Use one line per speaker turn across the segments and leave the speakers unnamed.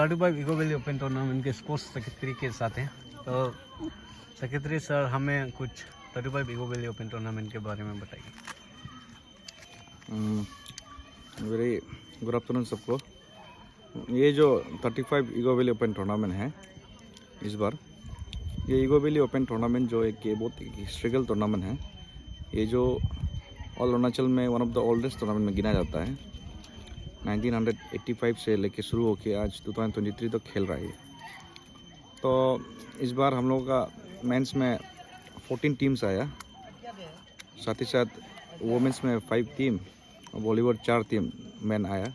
35 eco valley open tournament के sports secretary के साथ हैं। तो सेक्रेटरी सर हमें कुछ 35 इको वैली ओपन टूर्नामेंट के बारे में बताइए।
वेरी गुड आफ्टरनून सबको। ये जो 35 ईगो वैली ओपन टूर्नामेंट है इस बार, ये ईगो वैली ओपन टूर्नामेंट जो एक बहुत हिस्ट्रिकल टूर्नामेंट है। ये जो ऑल अरुणाचल में one of the oldest tournament में गिना जाता है। 1985 से लेके शुरू होके आज 2023 तक खेल रहा है। तो इस बार हम लोगों का मेंस में 14 टीम्स आया, साथ ही साथ वुमेंस में 5 टीम और वॉलीबॉल 4 टीम मैन आया।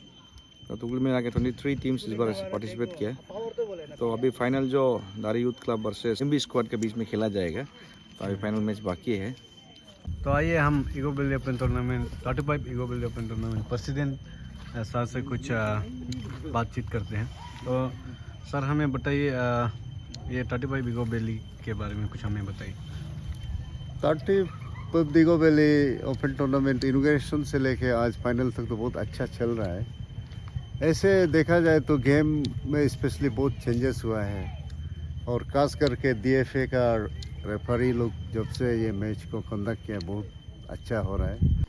तो कुल मिला के 23 टीम्स इस बार पार्टिसिपेट किया। तो अभी फाइनल जो दारी youth club versus MB squad के बीच में खेला जाएगा। तो अभी फाइनल मैच बाकी है।
तो आइए हम ego valley open tournament 35 ego valley open tournament president sir से कुछ बातचीत करते हैं। तो सर हमें बताइए, ये 35 ईगो वैली के बारे में कुछ हमें बताइए।
35 ego valley open tournament inauguration से लेके आज फाइनल तक तो बहुत अच्छा चल रहा है। ऐसे देखा जाए तो गेम में स्पेशली बहुत चेंजेस हुआ है, और खास करके DFA का रेफरी लोग जब से ये मैच को कंडक्ट किया बहुत अच्छा हो रहा है।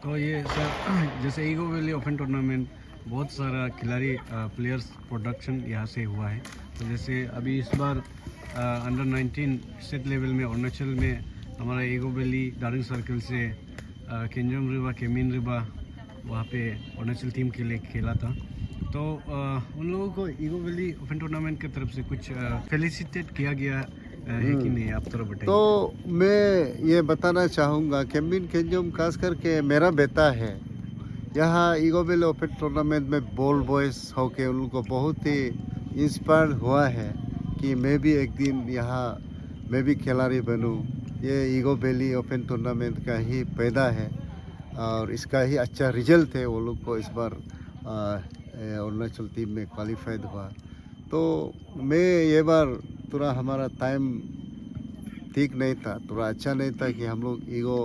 तो ये सर जैसे ईगो वैली ओपन टूर्नामेंट बहुत सारा खिलाड़ी प्लेयर्स प्रोडक्शन यहाँ से हुआ है। तो जैसे अभी इस बार अंडर 19 स्टेट लेवल में अरुणाचल में हमारा ईगो वैली डार्लिंग सर्कल से केंजोंग रिबा केमिन रिबा वहाँ पे अरुणाचल टीम के लिए खेला था। तो उन लोगों को ईगो वैली ओपन टूर्नामेंट की तरफ से कुछ फेलिसिटेट किया गया है कि नहीं, आप थोड़ा बताइए।
तो मैं ये बताना चाहूँगा केमिन केंजोंग खास करके मेरा बेटा है। यहाँ ईगो वैली ओपन टूर्नामेंट में बॉल बॉयज होके उनको बहुत ही इंस्पायर हुआ है कि मैं भी एक दिन यहाँ मैं भी खिलाड़ी बनूँ। ये ईगो वैली ओपन टूर्नामेंट का ही पैदा है और इसका ही अच्छा रिजल्ट है। वो लोग को इस बार अरुणाचल टीम में क्वालिफाइड हुआ। तो मैं ये बार थोड़ा हमारा टाइम ठीक नहीं था, थोड़ा अच्छा नहीं था कि हम लोग ईगो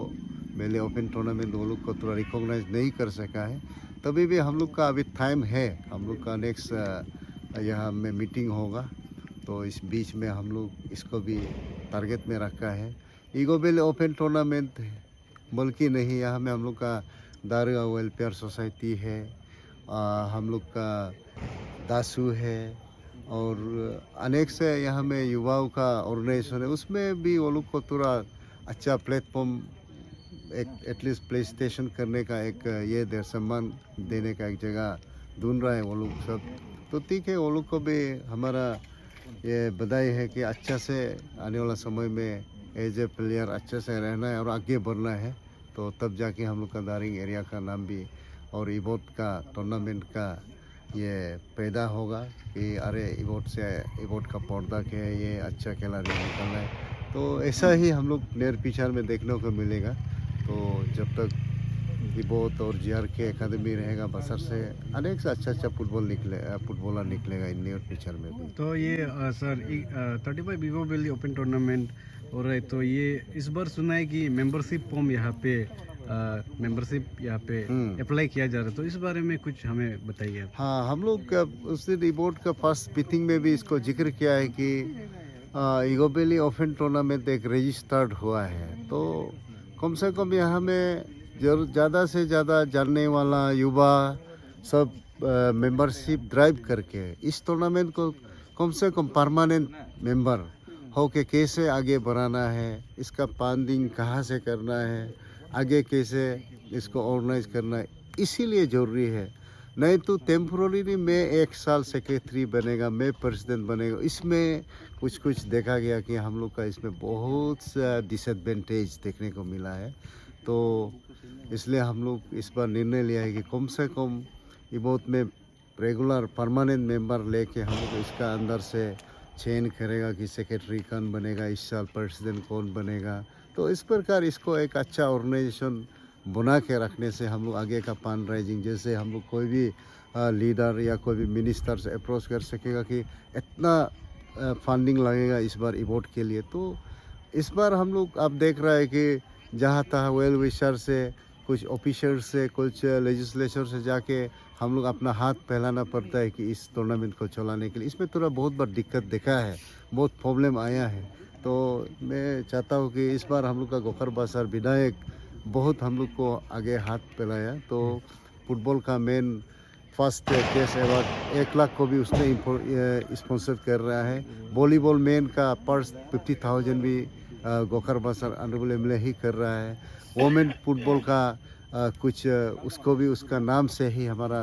वैली ओपन टूर्नामेंट वो लोग को थोड़ा रिकॉग्नाइज नहीं कर सका है। तभी भी हम लोग का अभी टाइम है। हम लोग का नेक्स्ट यहाँ में मीटिंग होगा, तो इस बीच में हम लोग इसको भी टारगेट में रखा है। ईगो वैली ओपन टूर्नामेंट बल्कि नहीं, यहाँ में हम लोग का दारुगा वेलफेयर सोसाइटी है, हम लोग का दासू है और अनेक से यहाँ में युवाओं का ऑर्गेनाइजेशन है। उसमें भी वो लोग को थोड़ा अच्छा प्लेटफॉर्म एक एटलीस्ट प्ले स्टेशन करने का एक ये सम्मान देने का एक जगह ढूंढ रहा है वो लोग सब। तो ठीक है, वो लोग को भी हमारा ये बधाई है कि अच्छा से आने वाला समय में एज ए प्लेयर अच्छे से रहना है और आगे बढ़ना है। तो तब जाके हम लोग का दारिंग एरिया का नाम भी और इवोट का टूर्नामेंट का ये पैदा होगा कि अरे इवोट से इवोट का पर्दा के ये अच्छा खिलाड़ी निकलना है। तो ऐसा ही हम लोग नियर फ्यूचर में देखने को मिलेगा। तो जब तक इवोट और GRK एकेडमी रहेगा बसर से अनेक से अच्छा फुटबॉलर निकलेगा इन नियर फ्यूचर में भी।
तो ये sir 35 ego valley open tournament हो रहा है। तो ये इस बार सुना है कि मेंबरशिप फॉर्म यहाँ पे अप्लाई किया जा रहा है। तो इस बारे में कुछ हमें बताइए।
हाँ, हम लोग उस दिन रिपोर्ट का फर्स्ट मीटिंग में भी इसको जिक्र किया है कि ईगो वैली ओपन टूर्नामेंट एक रजिस्टर्ड हुआ है। तो कम से कम यहाँ में ज़्यादा से ज़्यादा जानने वाला युवा सब मेंबरशिप ड्राइव करके इस टूर्नामेंट को कम से कम परमानेंट मेंबर हो के कैसे आगे बढ़ाना है, इसका फंडिंग कहाँ से करना है, आगे कैसे इसको ऑर्गेनाइज करना है, इसीलिए ज़रूरी है। नहीं तो टेम्पोररी मैं 1 साल सेक्रेटरी बनेगा, मैं प्रेसिडेंट बनेगा, इसमें कुछ देखा गया कि हम लोग का इसमें बहुत सा डिसएडवांटेज देखने को मिला है। तो इसलिए हम लोग इस बार निर्णय लिया है कि कम से कम इवोट में रेगुलर परमानेंट मेंबर लेके हम लोग इसका अंदर से चयन करेगा कि सेक्रेटरी कौन बनेगा, इस साल प्रेसिडेंट कौन बनेगा। तो इस प्रकार इसको एक अच्छा ऑर्गेनाइजेशन बना के रखने से हम लोग आगे का फंड राइजिंग, जैसे हम लोग कोई भी लीडर या कोई भी मिनिस्टर से अप्रोच कर सकेगा कि इतना फंडिंग लगेगा इस बार इवोट के लिए। तो इस बार हम लोग अब देख रहा है कि जहाँ तहाँ वेल विशर से कुछ ऑफिसर से कुछ लेजिस्लेचर से जाके हम लोग अपना हाथ फैलाना पड़ता है कि इस टूर्नामेंट को चलाने के लिए। इसमें थोड़ा बहुत बार दिक्कत देखा है, बहुत प्रॉब्लम आया है। तो मैं चाहता हूँ कि इस बार हम लोग का गोखर बाजार विधायक बहुत हम लोग को आगे हाथ फैलाया। तो फुटबॉल का main first case award 1 lakh को भी उसने स्पॉन्सर कर रहा है। वॉलीबॉल मेन का पर्स 50,000 भी गोखर बाजार ऑनरेबल एमएलए ही कर रहा है। वोमेन फुटबॉल का कुछ उसको भी उसका नाम से ही हमारा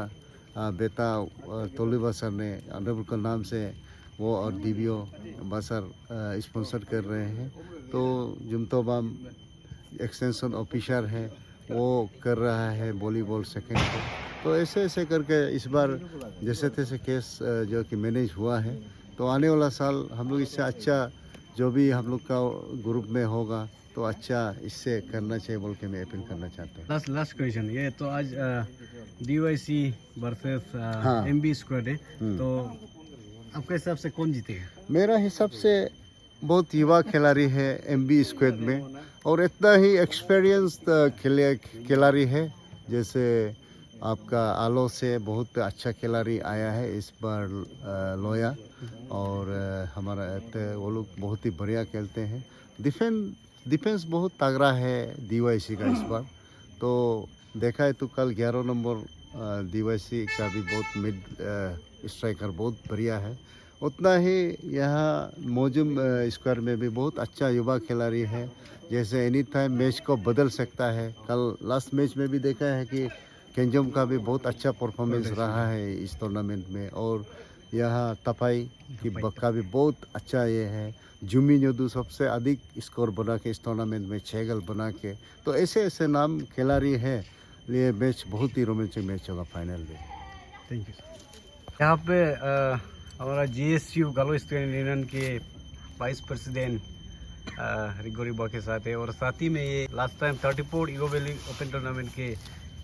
बेटा तोली बाजार ने ऑनरेबल का नाम से वो और डीबीओ बाजार स्पॉन्सर कर रहे हैं। तो जुमतोबाम एक्सटेंशन ऑफिसर है वो कर रहा है वॉलीबॉल सेकेंड को। तो ऐसे ऐसे करके इस बार जैसे तैसे केस जो कि मैनेज हुआ है। तो आने वाला साल हम लोग इससे अच्छा जो भी हम लोग का ग्रुप में होगा तो अच्छा इससे करना चाहिए बोल के मैं अपील करना चाहता हूँ।
लास्ट क्वेश्चन ये तो आज DYC वर्सेस
हाँ।
MB स्क्वाड है, तो आपके हिसाब से कौन जीतेगा?
मेरा हिसाब से बहुत युवा खिलाड़ी है MB स्क्वाड में और इतना ही एक्सपीरियंस्ड खिलाड़ी है। जैसे आपका आलो से बहुत अच्छा खिलाड़ी आया है इस बार लोया, और हमारा वो लोग बहुत ही बढ़िया खेलते हैं। डिफेंस बहुत तगड़ा है DYC का इस बार। तो देखा है तो कल 11 नंबर DYC का भी बहुत मिड स्ट्राइकर बहुत बढ़िया है। उतना ही यहाँ मौजूम स्क्वायर में भी बहुत अच्छा युवा खिलाड़ी है, जैसे एनी टाइम मैच को बदल सकता है। कल लास्ट मैच में भी देखा है कि केंजम का भी बहुत अच्छा परफॉर्मेंस रहा है इस टूर्नामेंट में। और यहाँ तपाई की बक्का भी बहुत अच्छा ये है। जुमी जोदू सबसे अधिक स्कोर बना के इस टूर्नामेंट में 6 गोल बना के। तो ऐसे ऐसे नाम खिलाड़ी है, ये मैच बहुत ही रोमांचक मैच होगा फाइनल में।
Thank you. यहाँ पे हमारा GSU गालो स्टूडेंट यूनियन के वाइस प्रेसिडेंट रिगोरी बा के साथ है, और साथ ही में ये last time 34 ego valley open tournament के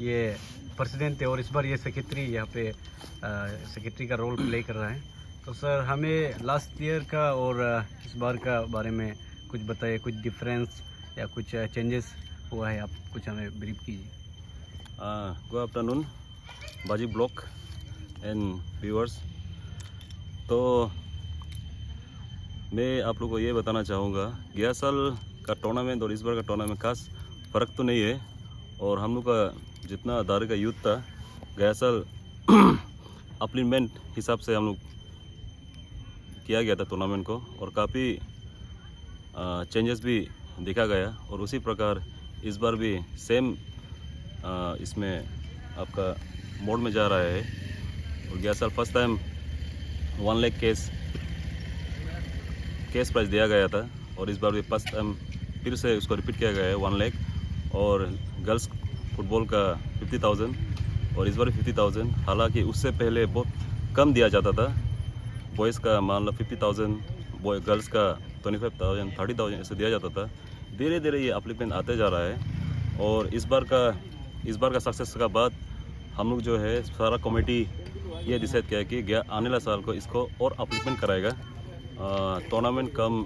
ये प्रेसिडेंट थे, और इस बार ये सेक्रेटरी यहाँ पे सेक्रेटरी का रोल प्ले कर रहा है। तो सर हमें लास्ट ईयर का और इस बार का बारे में कुछ बताइए, कुछ डिफरेंस या कुछ चेंजेस हुआ है, आप कुछ हमें ब्रीफ कीजिए।
गुड आफ्टरनून बाजी ब्लॉक एंड व्यूअर्स। तो मैं आप लोगों को ये बताना चाहूँगा, गया साल का टूर्नामेंट और इस बार का टूर्नामेंट खास फ़र्क तो नहीं है। और हम लोग का जितना अदारे का यूथ था, गया साल अप्लीमेंट हिसाब से हम लोग किया गया था टूर्नामेंट को, और काफ़ी चेंजेस भी देखा गया। और उसी प्रकार इस बार भी सेम इसमें आपका मोड में जा रहा है। और गया साल first time 1 lakh cash prize दिया गया था, और इस बार भी फर्स्ट टाइम फिर से उसको रिपीट किया गया है 1 लाख। और गर्ल्स फुटबॉल का 50,000 और इस बार 50,000। हालांकि उससे पहले बहुत कम दिया जाता था। बॉयज़ का मान लो 50,000, गर्ल्स का 25,000, 30,000 ऐसे दिया जाता था। धीरे धीरे ये अप्लीमेंट आते जा रहा है। और इस बार का सक्सेस का बाद हम लोग जो है सारा कमेटी ये डिसाइड किया कि आने वाला साल को इसको और अप्लीमेंट कराएगा। टूर्नामेंट कम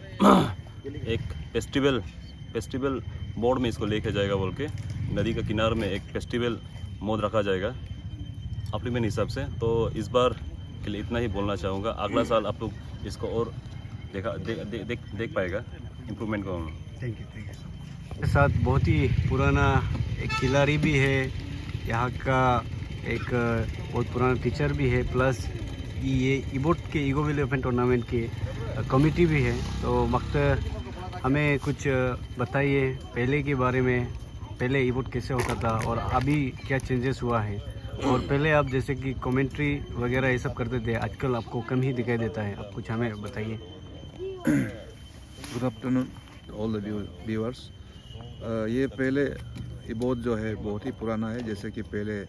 एक फेस्टिवल मोड में इसको लेके जाएगा बोल के, नदी के किनारे में एक फेस्टिवल मोड रखा जाएगा अप्लीमेंट हिसाब से। तो इस बार के लिए इतना ही बोलना चाहूँगा। अगला साल आप लोग इसको और देख पाएगा इम्प्रूवमेंट को।
Thank you. के साथ बहुत ही पुराना एक खिलाड़ी भी है, यहाँ का एक बहुत पुराना टीचर भी है, प्लस ये इबोट के ईगो वैली ओपन टूर्नामेंट के कमेटी भी है। तो मख्तर हमें कुछ बताइए पहले के बारे में, पहले इबोट कैसे होता था और अभी क्या चेंजेस हुआ है। और पहले आप जैसे कि कमेंट्री वगैरह ये सब करते थे, आजकल आपको कम ही दिखाई देता है, आप कुछ हमें बताइए।
Good afternoon all the viewers. ये पहले इबोट जो है बहुत ही पुराना है। जैसे कि पहले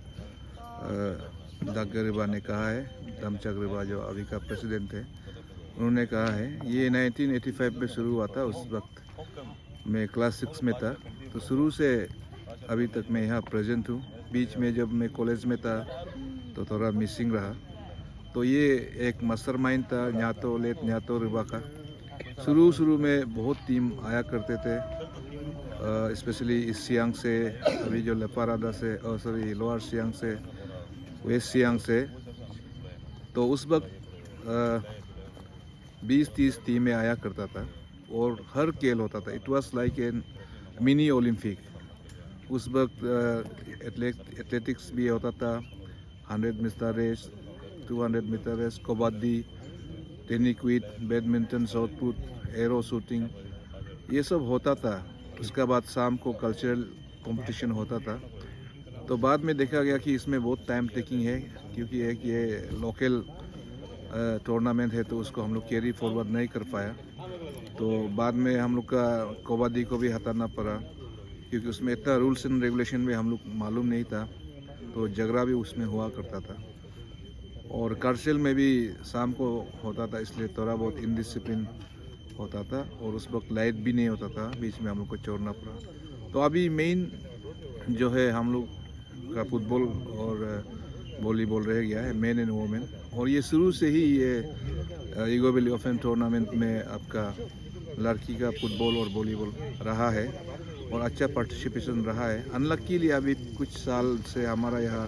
दागरिबा ने कहा है, धमचक्रिबा जो अभी का प्रेसिडेंट है, उन्होंने कहा है ये 1985 में शुरू हुआ था। उस वक्त मैं क्लास 6 में था। तो शुरू से अभी तक मैं यहाँ प्रेजेंट हूँ। बीच में जब मैं कॉलेज में था तो थोड़ा मिसिंग रहा। तो ये एक मास्टरमाइंड था न्यातो लेत न्यातो रिबा का। शुरू में बहुत टीम आया करते थे। स्पेशली ईस्ट सियांग से, अभी जो लेपारादा से, लोअर सियांग से, वेस्ट सियांग से। तो उस वक्त 20-30 टीमें आया करता था और हर खेल होता था। It was like an mini Olympic. उस वक्त एथलेटिक्स भी होता था, 100 metre race, 200 metre race, kabaddi, tenniquoit, badminton, shot put, arrow shooting, ये सब होता था। उसके बाद शाम को कल्चरल कंपटीशन होता था। तो बाद में देखा गया कि इसमें बहुत टाइम टेकिंग है, क्योंकि एक ये लोकल टूर्नामेंट है तो उसको हम लोग कैरी फॉरवर्ड नहीं कर पाया। तो बाद में हम लोग का कबड्डी को भी हटाना पड़ा, क्योंकि उसमें इतना रूल्स एंड रेगुलेशन भी हम लोग मालूम नहीं था, तो झगड़ा भी उसमें हुआ करता था। और कार्सेल में भी शाम को होता था, इसलिए थोड़ा बहुत इनडिसिप्लिन होता था और उस वक्त लाइट भी नहीं होता था, बीच में हम लोग को छोड़ना पड़ा। तो अभी मेन जो है हम लोग का फुटबॉल और वॉलीबॉल रह गया है, मेन एंड वोमेन। और ये शुरू से ही ये ईगो वैली ओपन टूर्नामेंट में आपका लड़की का फुटबॉल और वॉलीबॉल रहा है और अच्छा पार्टिसिपेशन रहा है। अनलकीली अभी कुछ साल से हमारा यहाँ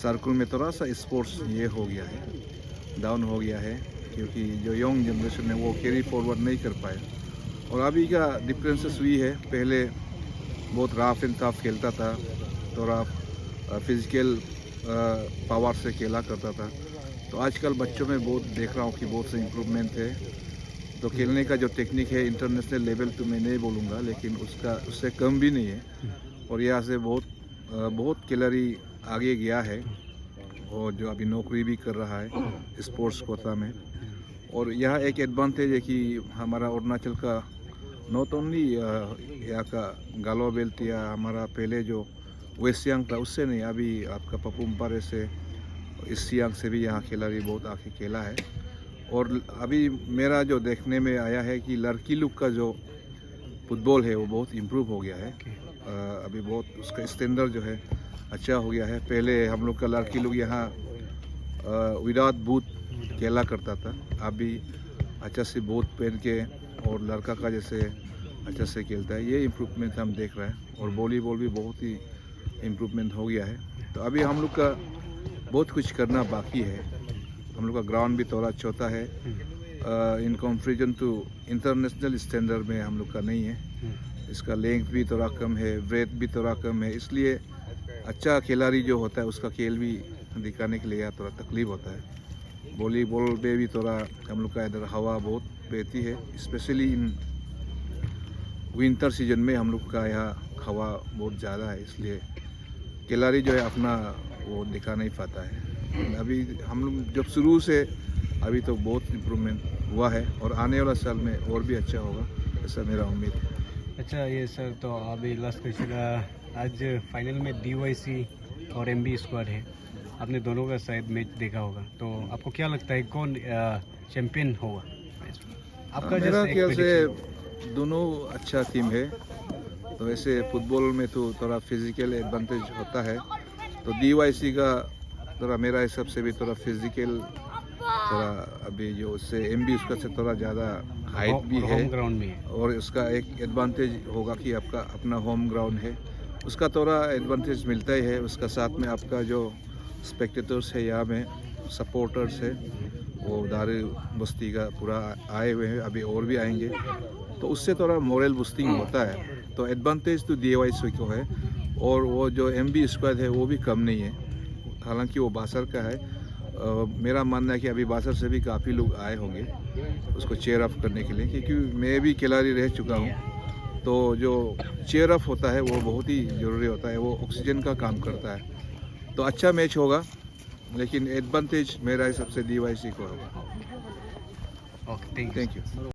सर्कल में थोड़ा सा स्पोर्ट्स ये हो गया है, डाउन हो गया है, क्योंकि जो यंग जनरेशन है वो कैरी फॉरवर्ड नहीं कर पाए। और अभी का डिफरेंसेस हुई है, पहले बहुत रफ एंड टफ खेलता था, थोड़ा फिजिकल पावर से खेला करता था। तो आजकल बच्चों में बहुत देख रहा हूँ कि बहुत से इम्प्रूवमेंट है। तो खेलने का जो टेक्निक है इंटरनेशनल लेवल तो मैं नहीं बोलूँगा, लेकिन उससे कम भी नहीं है। और यहाँ से बहुत खिलाड़ी आगे गया है और जो अभी नौकरी भी कर रहा है स्पोर्ट्स कोटा में। और यहाँ एक एडवांटेज है कि हमारा अरुणाचल का नॉट ओनली यहाँ का गालो बेल्ट या हमारा पहले जो वेस्ट सियांग था उससे नहीं, अभी आपका पपुमपारे से, इस सियांग से भी यहाँ खिलाड़ी बहुत आके खेला है। और अभी मेरा जो देखने में आया है कि लड़की लोग का जो फुटबॉल है वो बहुत इम्प्रूव हो गया है। अभी बहुत उसका स्टैंडर्ड जो है अच्छा हो गया है। पहले हम लोग का लड़की लोग यहाँ विदाउट बूट खेला करता था, अभी अच्छा से बूट पहन के और लड़का का जैसे अच्छा से खेलता है। ये इम्प्रूवमेंट हम देख रहे हैं। और वॉलीबॉल भी बहुत ही इम्प्रूवमेंट हो गया है। तो अभी हम लोग का बहुत कुछ करना बाकी है। हम लोग का ग्राउंड भी थोड़ा छोटा है, in comparison to international standard में हम लोग का नहीं है। इसका लेंथ भी थोड़ा कम है, ब्रेथ भी थोड़ा कम है, इसलिए अच्छा खिलाड़ी जो होता है उसका खेल भी दिखाने के लिए थोड़ा तकलीफ होता है। वॉलीबॉल में भी थोड़ा हम लोग का इधर हवा बहुत बहती है, स्पेशली इन विंटर सीजन में हम लोग का यहाँ हवा बहुत ज़्यादा है, इसलिए खिलाड़ी जो है अपना वो दिखा नहीं पाता है। अभी हम लोग जब शुरू से अभी तो बहुत इम्प्रूवमेंट हुआ है और आने वाला साल में और भी अच्छा होगा, ऐसा मेरा उम्मीद है।
अच्छा ये सर, तो अभी लास्ट क्वेश्चन, आज फाइनल में DYC और MB स्क्वाड है, आपने दोनों का शायद मैच देखा होगा, तो आपको क्या लगता है कौन चैंपियन होगा? आपका
मेरा ख्याल से दोनों अच्छा टीम है। तो वैसे फुटबॉल में तो थोड़ा फिजिकल एडवांटेज होता है, तो DYC का थोड़ा मेरा हिसाब से भी थोड़ा फिजिकल थोड़ा अभी जो उससे MB उसका से थोड़ा ज़्यादा हाइट भी है,
होम ग्राउंड में है।
और उसका एक एडवांटेज होगा कि आपका अपना होम ग्राउंड है, उसका थोड़ा एडवांटेज मिलता ही है। उसका साथ में आपका जो स्पेक्टेटर्स है, यहाँ में सपोर्टर्स है, वो दारी बस्ती का पूरा आए हुए हैं, अभी और भी आएंगे, तो उससे थोड़ा मोरल बूस्टिंग होता है। तो एडवांटेज तो DYC को है। और वो जो MB स्क्वाड है वो भी कम नहीं है, हालांकि वो बासर का है। मेरा मानना है कि अभी बासर से भी काफ़ी लोग आए होंगे उसको चेयर अप करने के लिए, क्योंकि मैं भी खिलाड़ी रह चुका हूँ। तो जो चेयर अप होता है वो बहुत ही ज़रूरी होता है, वो ऑक्सीजन का काम करता है। तो अच्छा मैच होगा, लेकिन एडवांटेज मेरा हिसाब से DYC को होगा।
Okay,
thank you.